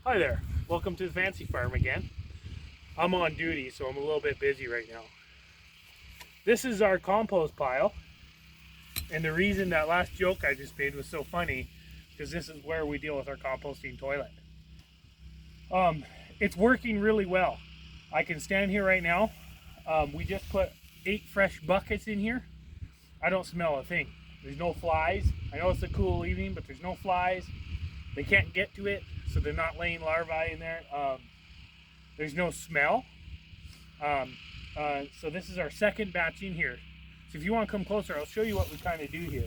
Hi there, welcome to the fancy farm again. I'm on duty, so I'm a little bit busy right now. This is our compost pile, and the reason that last joke I just made was so funny, because this is where we deal with our composting toilet. It's working really well. I can stand here right now. We just put 8 fresh buckets in here. I don't smell a thing. There's no flies. I know it's a cool evening, but there's no flies. They can't get to it, so they're not laying larvae in there. There's no smell. So this is our second batch in here. So if you want to come closer, I'll show you what we kind of do here.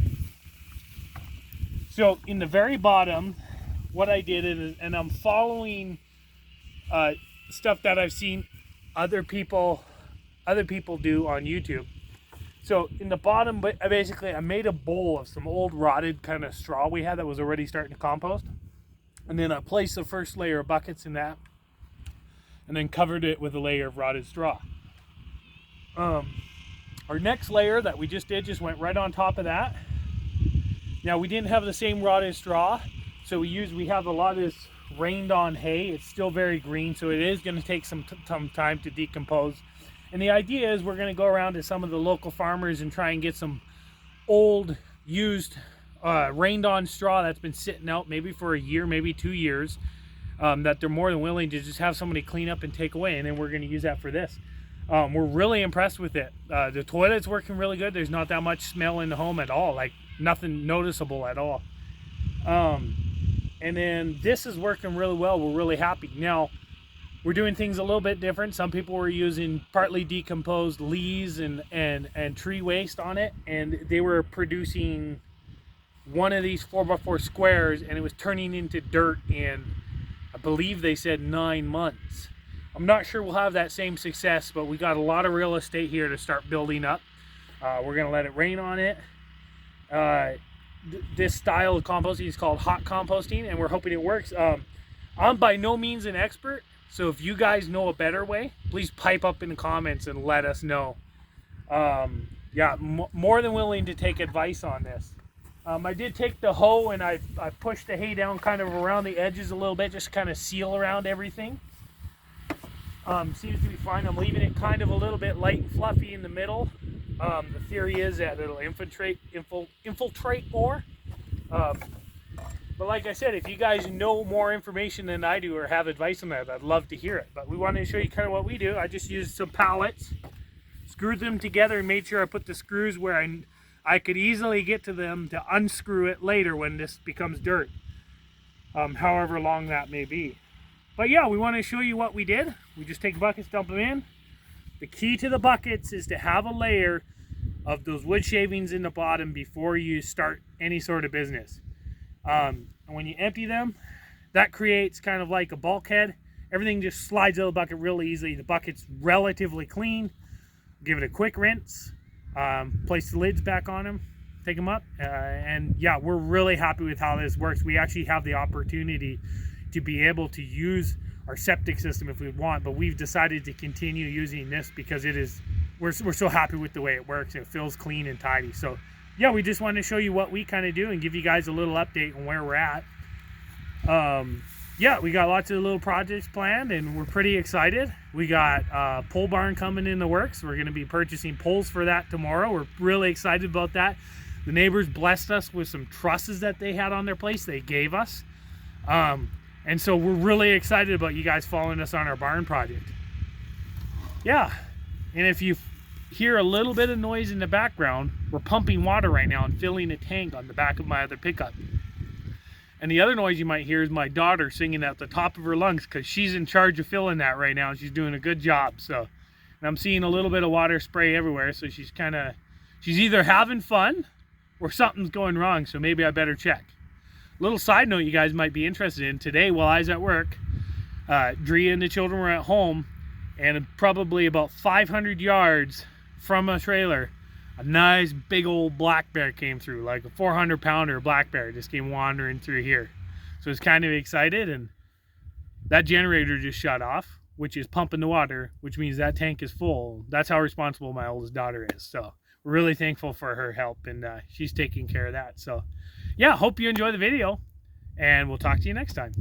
So in the very bottom, what I did is, and I'm following stuff that I've seen other people do on YouTube. So in the bottom, basically I made a bowl of some old rotted kind of straw we had that was already starting to compost. And then I placed the first layer of buckets in that, and then covered it with a layer of rotted straw. Our next layer that we just did just went right on top of that. Now we didn't have the same rotted straw, so we have a lot of this rained on hay. It's still very green, so it is going to take some time to decompose. And the idea is we're going to go around to some of the local farmers and try and get some old, used, rained on straw that's been sitting out maybe for a year, maybe 2 years, that they're more than willing to just have somebody clean up and take away, and then we're going to use that for this. We're really impressed with it. The toilet's working really good. There's not that much smell in the home at all, like nothing noticeable at all. And then this is working really well. We're really happy. Now, we're doing things a little bit different. Some people were using partly decomposed leaves and tree waste on it, and they were producing one of these 4x4 squares, and it was turning into dirt in, I believe they said, 9 months. I'm not sure we'll have that same success, but we got a lot of real estate here to start building up. We're going to let it rain on it. This style of composting is called hot composting, and we're hoping it works. I'm by no means an expert, so if you guys know a better way, please pipe up in the comments and let us know. Yeah, more than willing to take advice on this. I did take the hoe and I pushed the hay down kind of around the edges a little bit, just kind of seal around everything. Seems to be fine. I'm leaving it kind of a little bit light and fluffy in the middle. The theory is that it'll infiltrate more. But like I said, if you guys know more information than I do or have advice on that, I'd love to hear it. But we wanted to show you kind of what we do. I just used some pallets, screwed them together, and made sure I put the screws where I could easily get to them to unscrew it later when this becomes dirt, however long that may be. But yeah, we want to show you what we did. We just take buckets, dump them in. The key to the buckets is to have a layer of those wood shavings in the bottom before you start any sort of business. And when you empty them, that creates kind of like a bulkhead. Everything just slides out of the bucket real easily. The bucket's relatively clean. Give it a quick rinse. Place the lids back on them, take them up, and yeah, we're really happy with how this works. We actually have the opportunity to be able to use our septic system if we want, but we've decided to continue using this because we're so happy with the way it works. It feels clean and tidy. So yeah, we just wanted to show you what we kind of do and give you guys a little update on where we're at. Yeah, we got lots of little projects planned and we're pretty excited. We got a pole barn coming in the works. We're going to be purchasing poles for that tomorrow. We're really excited about that. The neighbors blessed us with some trusses that they had on their place they gave us. And so we're really excited about you guys following us on our barn project. Yeah, and if you hear a little bit of noise in the background, we're pumping water right now and filling a tank on the back of my other pickup. And the other noise you might hear is my daughter singing at the top of her lungs because she's in charge of filling that right now. She's doing a good job. So, and I'm seeing a little bit of water spray everywhere. So she's either having fun or something's going wrong. So maybe I better check. Little side note you guys might be interested in. Today while I was at work, Drea and the children were at home, and probably about 500 yards from a trailer, a nice big old black bear came through, like a 400-pounder black bear just came wandering through here. So I was kind of excited, and that generator just shut off, which is pumping the water, which means that tank is full. That's how responsible my oldest daughter is. So we're really thankful for her help, and she's taking care of that. So yeah, hope you enjoy the video, and we'll talk to you next time.